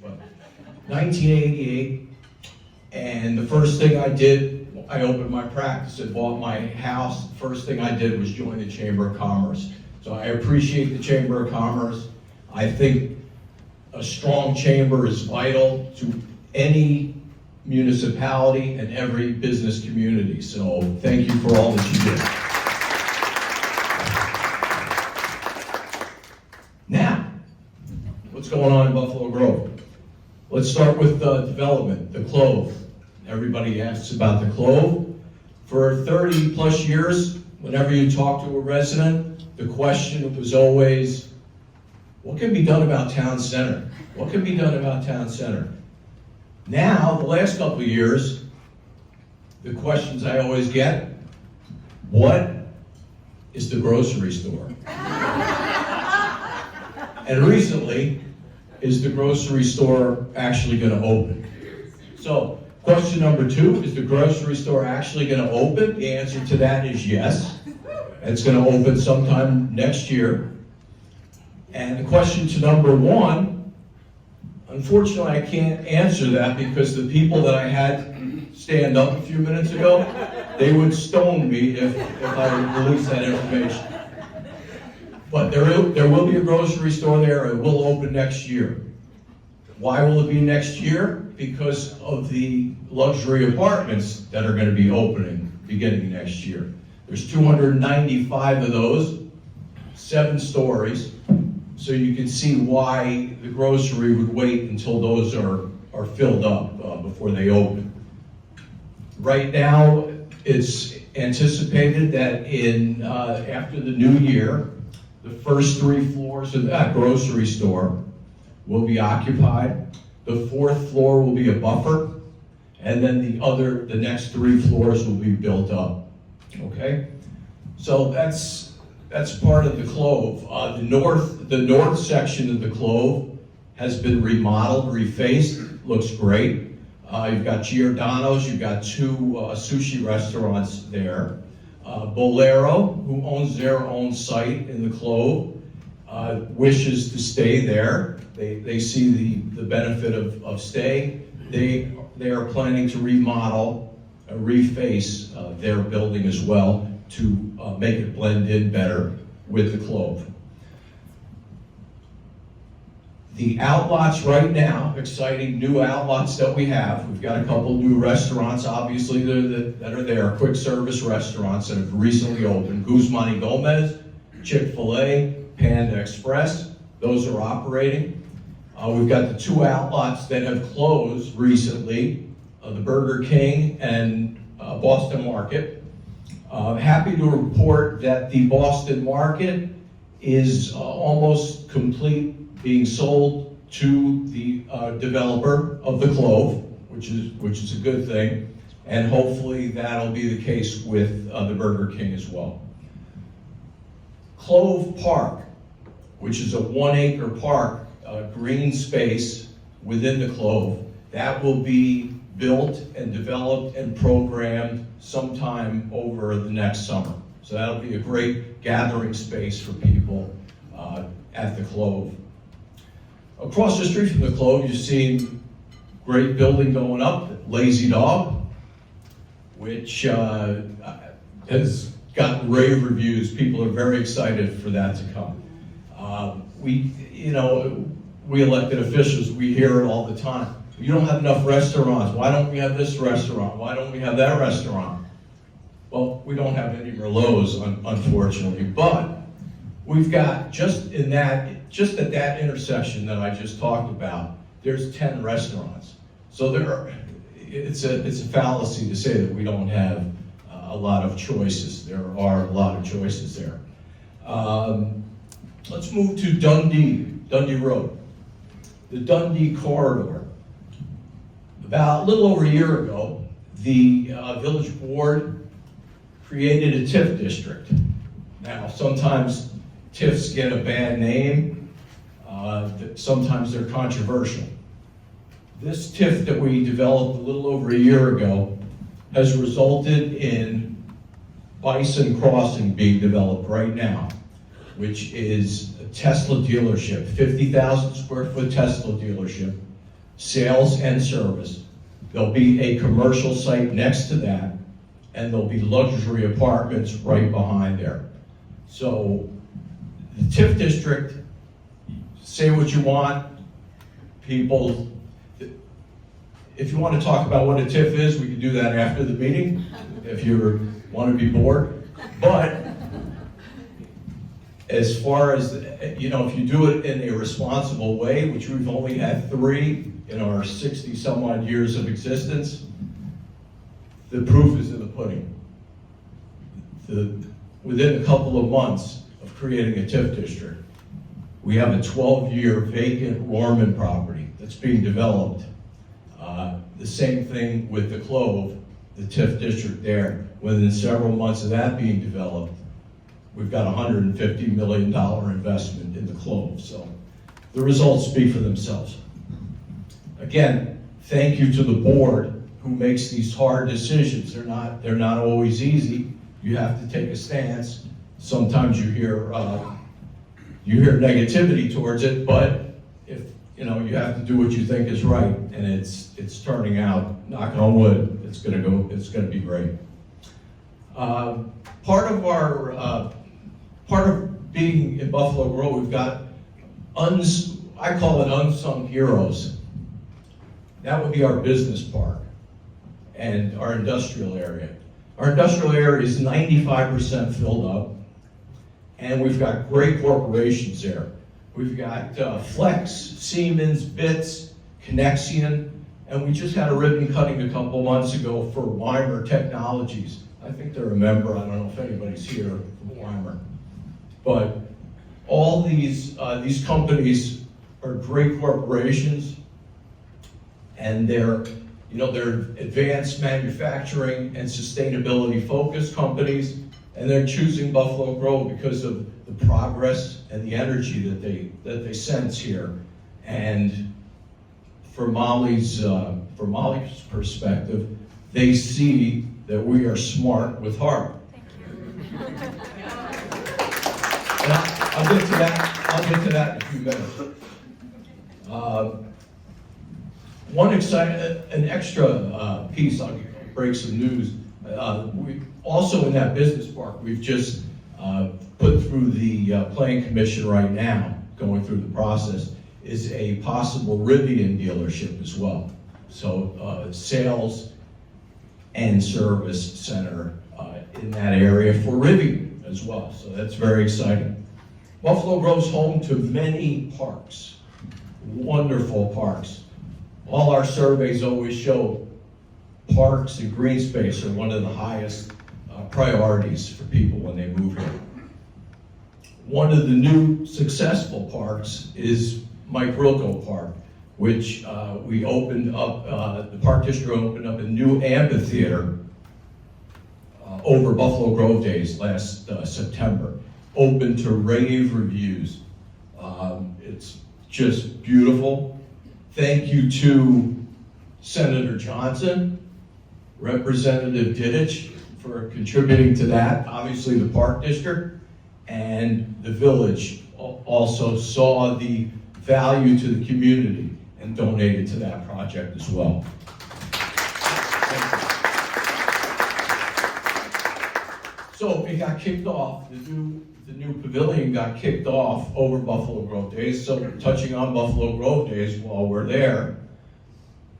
but 1988, and the first thing I did, I opened my practice and bought my house. First thing I did was join the Chamber of Commerce. So I appreciate the Chamber of Commerce. I think a strong chamber is vital to any municipality and every business community. So thank you for all that you did. Now, what's going on in Buffalo Grove? Let's start with development, the Clove. Everybody asks about the Clove. For 30 plus years, whenever you talk to a resident, the question was always, what can be done about town center? What can be done about town center? Now, the last couple of years, the questions I always get, what is the grocery store? And recently, is the grocery store actually going to open? So, question number 2, is the grocery store actually going to open? The answer to that is yes. It's going to open sometime next year. And the question to number 1, unfortunately I can't answer that because the people that I had stand up a few minutes ago, they would stone me if I released that information. But there will be a grocery store there. It will open next year. Why will it be next year? Because of the luxury apartments that are going to be opening beginning next year. There's 295 of those, 7 stories. So you can see why the grocery would wait until those are filled up before they open. Right now, it's anticipated that after the new year, the first 3 floors of that grocery store will be occupied. The 4th floor will be a buffer, and then the next 3 floors will be built up. Okay, so that's part of the Clove. The north section of the Clove has been remodeled, refaced, looks great. You've got Giordano's, you've got 2 sushi restaurants there. Bolero, who owns their own site in the Clove, wishes to stay there. They see the benefit of staying. They are planning to remodel, reface their building as well to make it blend in better with the Clove. The outlots right now, exciting new outlots that we have. We've got a couple new restaurants, obviously, that are there, quick service restaurants that have recently opened. Guzman y Gomez, Chick-fil-A, Panda Express, those are operating. We've got the 2 outlots that have closed recently, the Burger King and Boston Market. Happy to report that the Boston Market is almost complete, being sold to the developer of the Clove, which is a good thing, and hopefully that'll be the case with the Burger King as well. Clove Park, which is a 1-acre park, green space within the Clove, that will be built and developed and programmed sometime over the next summer. So that'll be a great gathering space for people at the Clove. Across the street from the Clove, you've seen great building going up, Lazy Dog, which has gotten rave reviews. People are very excited for that to come. We elected officials, we hear it all the time. You don't have enough restaurants. Why don't we have this restaurant? Why don't we have that restaurant? Well, we don't have any Merlots, unfortunately, but we've got just at that intersection that I just talked about, there's 10 restaurants. So it's a fallacy to say that we don't have a lot of choices. There are a lot of choices there. Let's move to Dundee Road. The Dundee corridor. About a little over a year ago, the village board created a TIF district. Now, sometimes TIFs get a bad name. Sometimes they're controversial. This TIF that we developed a little over a year ago has resulted in Bison Crossing being developed right now, which is a Tesla dealership, 50,000 square foot Tesla dealership, sales and service. There'll be a commercial site next to that, and there'll be luxury apartments right behind there. So the TIF district, say what you want, people. If you want to talk about what a TIF is, we can do that after the meeting, if you want to be bored. But as far as, if you do it in a responsible way, which we've only had 3 in our 60 some odd years of existence, the proof is in the pudding. Within a couple of months of creating a TIF district, we have a 12-year vacant Lorman property that's being developed. The same thing with the Clove, the TIF district there. Within several months of that being developed, we've got a $150 million investment in the Clove. So the results speak for themselves. Again, thank you to the board who makes these hard decisions. They're not always easy. You have to take a stance. Sometimes you hear negativity towards it, but if you have to do what you think is right, and it's turning out, knock on wood, it's gonna be great. Part of being in Buffalo Grove, we've got I call it unsung heroes. That would be our business park and our industrial area. Our industrial area is 95% filled up, and we've got great corporations there. We've got Flex, Siemens, Bits, Connexion, and we just had a ribbon cutting a couple months ago for Weimer Technologies. I think they're a member. I don't know if anybody's here from Weimer. But all these companies are great corporations, and they're advanced manufacturing and sustainability focused companies, and they're choosing Buffalo Grove because of the progress and the energy that they sense here. And from Molly's perspective, they see that we are smart with heart. Thank you. And I'll get to that in a few minutes. An extra piece, I'll break some news. We also in that business park, we've just put through the Planning Commission right now, going through the process, is a possible Rivian dealership as well. So sales and service center in that area for Rivian as well. So that's very exciting. Buffalo Grove's home to many parks, wonderful parks. All our surveys always show parks and green space are one of the highest priorities for people when they move here. One of the new successful parks is Mike Rilko Park, which we opened up, the Park District opened up a new amphitheater over Buffalo Grove Days last September. Open to rave reviews. It's just beautiful. Thank you to Senator Johnson, Representative Dittich for contributing to that. Obviously the Park District and the village also saw the value to the community and donated to that project as well. So it got kicked off, the new pavilion got kicked off over Buffalo Grove Days. So touching on Buffalo Grove Days while we're there,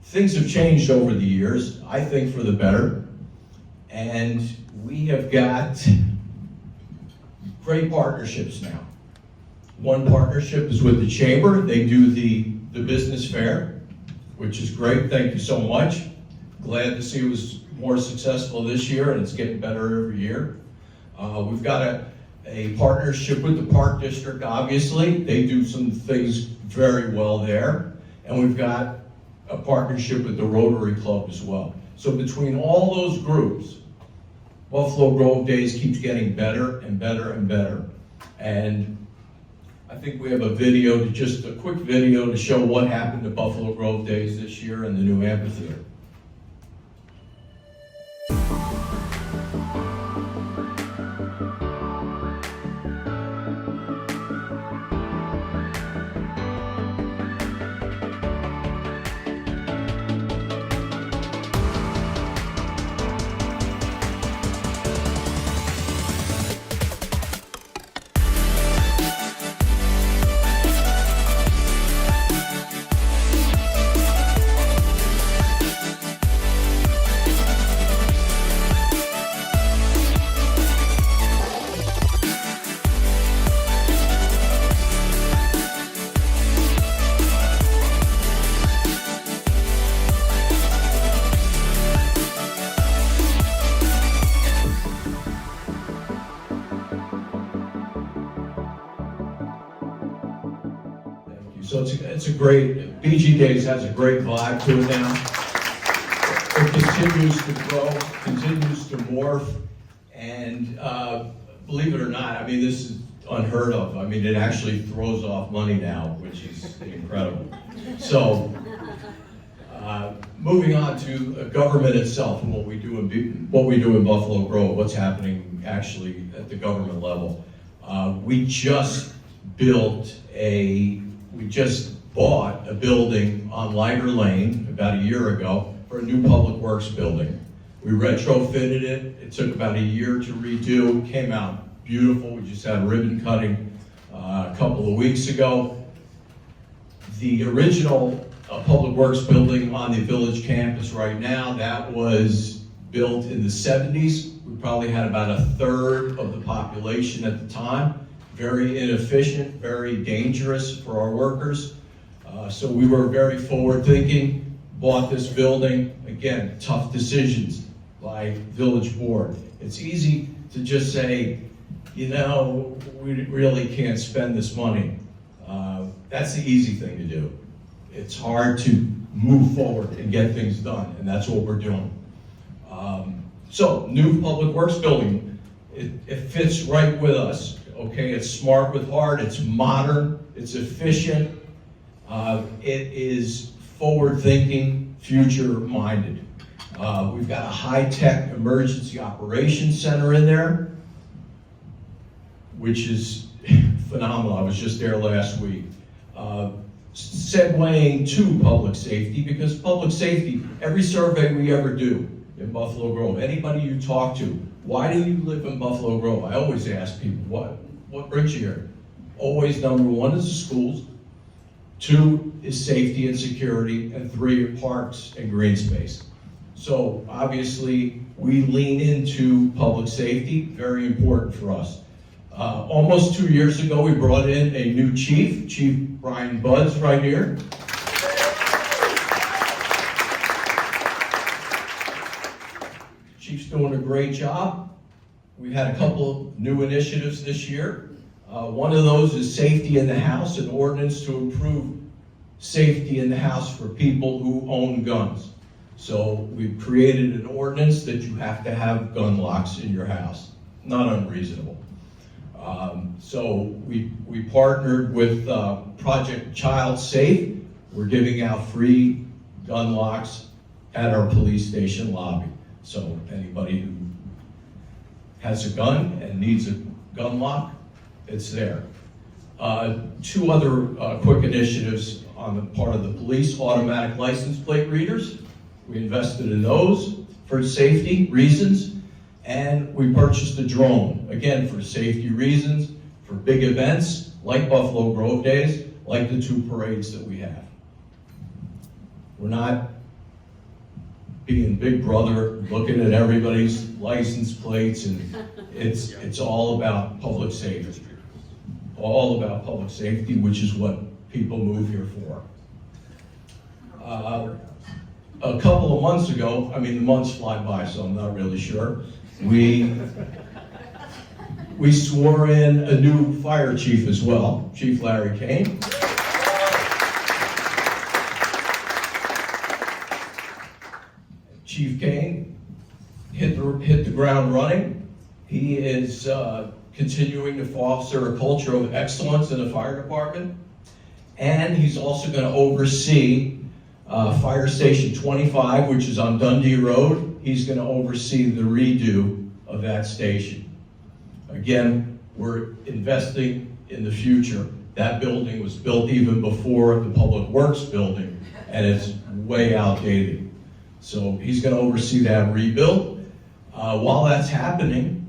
things have changed over the years, I think for the better. And we have got great partnerships now. One partnership is with the Chamber. They do the business fair, which is great. Thank you so much. Glad to see it was more successful this year, and it's getting better every year. We've got a partnership with the Park District, obviously. They do some things very well there. And we've got a partnership with the Rotary Club as well. So between all those groups, Buffalo Grove Days keeps getting better and better and better. And I think we have just a quick video to show what happened at Buffalo Grove Days this year in the new amphitheater. So it's a great, BG Days has a great vibe to it now. It continues to grow, continues to morph, and believe it or not, I mean, this is unheard of. I mean, it actually throws off money now, which is incredible. So, moving on to government itself and what we do in Buffalo Grove, what's happening actually at the government level. We just bought a building on Liger Lane about a year ago for a new public works building. We retrofitted it. It took about a year to redo. It came out beautiful. We just had ribbon cutting a couple of weeks ago. The original public works building on the village campus right now, that was built in the 70s. We probably had about a third of the population at the time. Very inefficient, very dangerous for our workers. So we were very forward thinking, bought this building. Again, tough decisions by village board. It's easy to just say, you know, we really can't spend this money. That's the easy thing to do. It's hard to move forward and get things done, and that's what we're doing. So, new public works building, it fits right with us, okay? It's smart with heart, it's modern, it's efficient, it is forward-thinking, future-minded. We've got a high-tech emergency operations center in there, which is phenomenal. I was just there last week. Segueing to public safety, because public safety, every survey we ever do in Buffalo Grove, anybody you talk to, why do you live in Buffalo Grove? I always ask people, what brings you here? Always number one is the schools, two is safety and security, and three are parks and green space. So obviously we lean into public safety, very important for us. Almost 2 years ago, we brought in a new chief, Chief Brian Buds, right here. Chief's doing a great job. We've had a couple of new initiatives this year. One of those is safety in the house, an ordinance to improve safety in the house for people who own guns. So we've created an ordinance that you have to have gun locks in your house. Not unreasonable. So we partnered with Project Child Safe. We're giving out free gun locks at our police station lobby. So anybody who has a gun and needs a gun lock, it's there. Two other quick initiatives on the part of the police: automatic license plate readers. We invested in those for safety reasons. And we purchased a drone, again, for safety reasons, for big events like Buffalo Grove Days, like the two parades that we have. We're not being Big Brother, looking at everybody's license plates, and it's all about public safety. All about public safety, which is what people move here for. A couple of months ago, I mean, the months fly by, so I'm not really sure. We swore in a new fire chief as well, Chief Larry Kane. Chief Kane hit the ground running. He is continuing to foster a culture of excellence in the fire department, and he's also going to oversee Fire Station 25, which is on Dundee Road. He's going to oversee the redo of that station. Again, we're investing in the future. That building was built even before the Public Works building, and it's way outdated. So he's going to oversee that rebuild. While that's happening,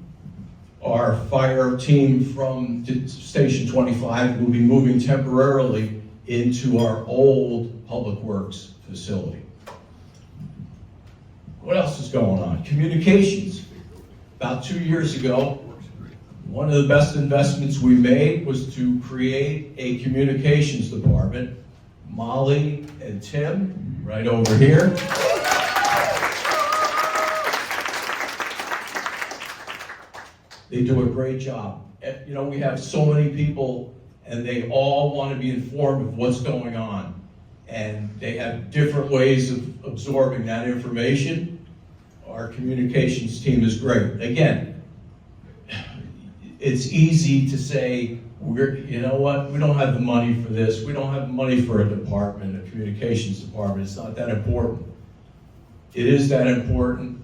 our fire team from Station 25 will be moving temporarily into our old Public Works facility. What else is going on? Communications. About 2 years ago, one of the best investments we made was to create a communications department. Molly and Tim, right over here. They do a great job. You know, we have so many people and they all want to be informed of what's going on. And they have different ways of absorbing that information. Our communications team is great. Again, it's easy to say, you know what, we don't have the money for this, we don't have the money for a department, a communications department, it's not that important. It is that important,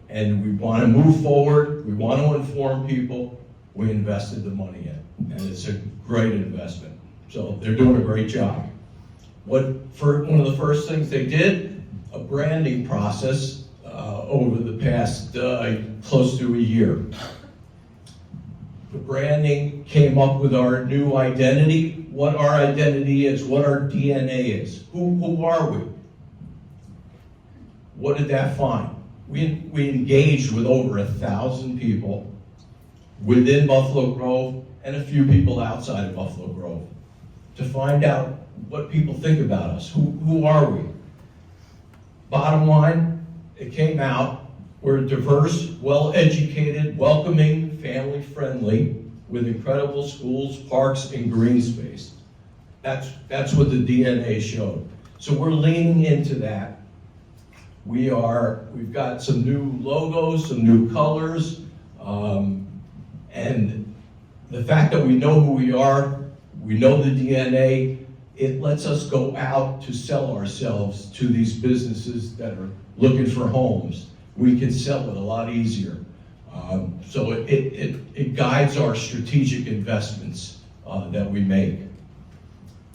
and we want to move forward, we want to inform people, we invested the money in, and it's a great investment. So they're doing a great job. One of the first things they did, a branding process over the past close to a year. The branding came up with our new identity, what our identity is, what our DNA is. Who are we? What did that find? We engaged with over 1,000 people within Buffalo Grove and a few people outside of Buffalo Grove to find out what people think about us. Who are we? Bottom line, it came out, we're diverse, well-educated, welcoming, family-friendly, with incredible schools, parks, and green space. That's what the DNA showed. So we're leaning into that. We've got some new logos, some new colors, and the fact that we know who we are, we know the DNA, it lets us go out to sell ourselves to these businesses that are looking for homes. We can sell it a lot easier. So it guides our strategic investments that we make.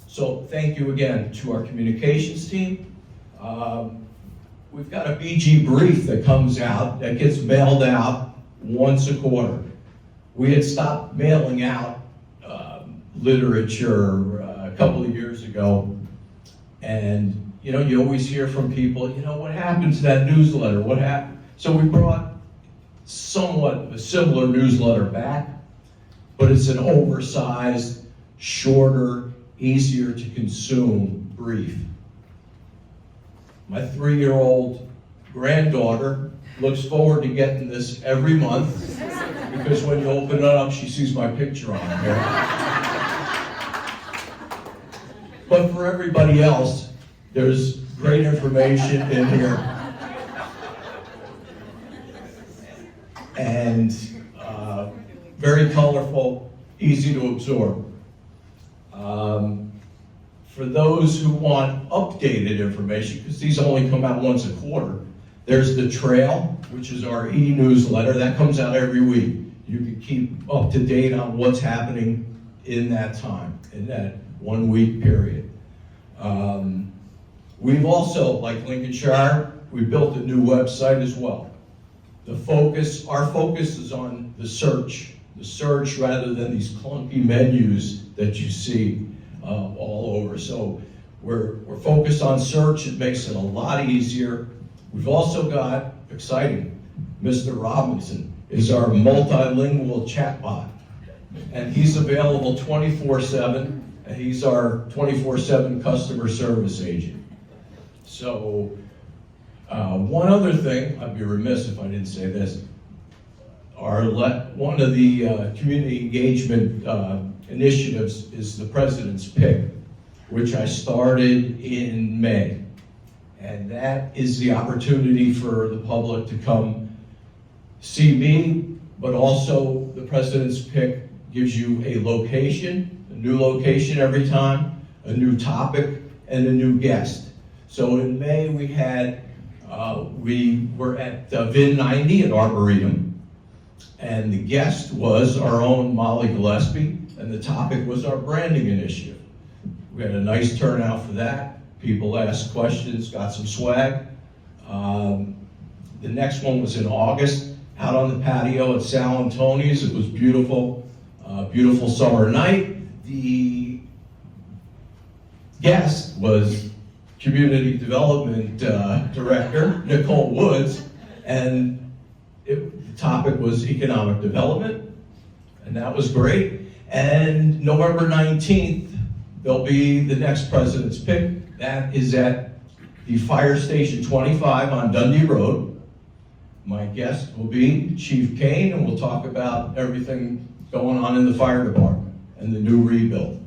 So thank you again to our communications team. We've got a BG brief that comes out, that gets mailed out once a quarter. We had stopped mailing out literature a couple of years ago, and you always hear from people, what happened to that newsletter? What happened? So we brought somewhat of a similar newsletter back, but it's an oversized, shorter, easier to consume brief. My 3-year-old granddaughter looks forward to getting this every month because when you open it up, she sees my picture on here. But for everybody else, there's great information in here. And very colorful, easy to absorb. For those who want updated information, because these only come out once a quarter, there's the Trail, which is our e-newsletter. That comes out every week. You can keep up to date on what's happening in that time, in that 1 week period. We've also, like Lincolnshire, we built a new website as well. Our focus is on the search rather than these clunky menus that you see all over. So we're focused on search. It makes it a lot easier. We've also got, exciting, Mr. Robinson is our multilingual chatbot, and he's available 24/7, and he's our 24/7 customer service agent. So one other thing, I'd be remiss if I didn't say this, one of the community engagement initiatives is the President's Pick, which I started in May. And that is the opportunity for the public to come see me, but also the President's Pick gives you a location, a new location every time, a new topic, and a new guest. So in May we were at VIN 90 at Arboretum, and the guest was our own Molly Gillespie, and the topic was our branding initiative. We had a nice turnout for that. People asked questions, got some swag. The next one was in August, out on the patio at Sal and Tony's. It was beautiful, beautiful summer night. The guest was Community Development Director, Nicole Woods, and the topic was economic development, and that was great. And November 19th, there'll be the next President's Pick. That is at the Fire Station 25 on Dundee Road. My guest will be Chief Kane, and we'll talk about everything going on in the fire department. and the new rebuild.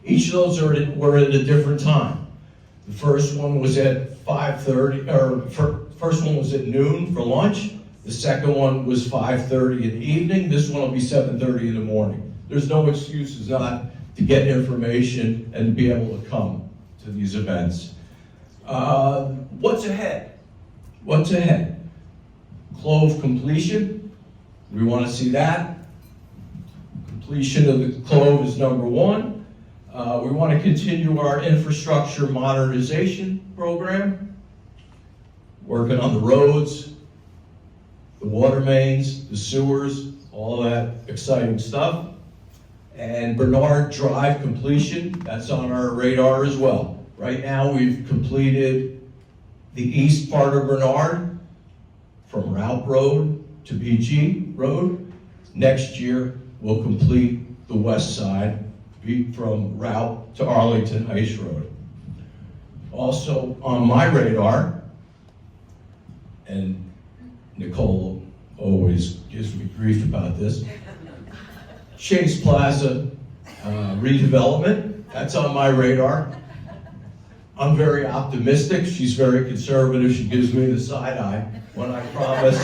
Each of those were at a different time. The first one was at 5:30, first one was at noon for lunch. The second one was 5:30 in the evening. This one will be 7:30 in the morning. There's no excuses not to get information and be able to come to these events. What's ahead? What's ahead? Clove completion. We want to see that. Completion of the Clove is number one. We want to continue our infrastructure modernization program, working on the roads, the water mains, the sewers, all that exciting stuff. And Bernard Drive completion, that's on our radar as well. Right now, we've completed the east part of Bernard from Route Road to BG Road. Next year, we'll complete the west side from Route to Arlington Heights Road. Also on my radar, and Nicole always gives me grief about this, Chase Plaza redevelopment, that's on my radar. I'm very optimistic. She's very conservative. She gives me the side eye when I promise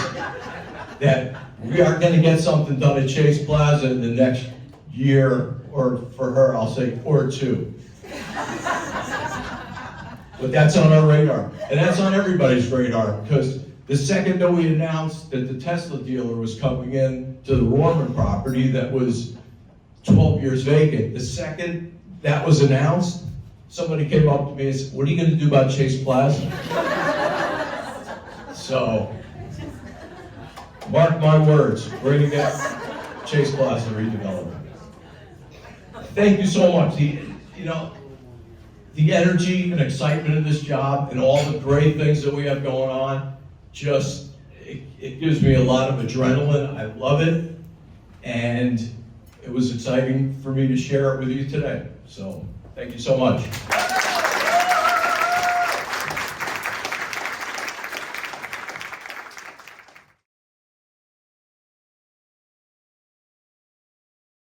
that we are going to get something done at Chase Plaza in the next year, or for her, I'll say, or two. But that's on our radar, and that's on everybody's radar, because the second that we announced that the Tesla dealer was coming in to the Rorman property that was 12 years vacant, the second that was announced, somebody came up to me and said, "What are you going to do about Chase Plaza?" So, mark my words, we're going to get Chase Plaza redevelopment. Thank you so much. The energy and excitement of this job and all the great things that we have going on, it gives me a lot of adrenaline. I love it, and it was exciting for me to share it with you today. So, thank you so much.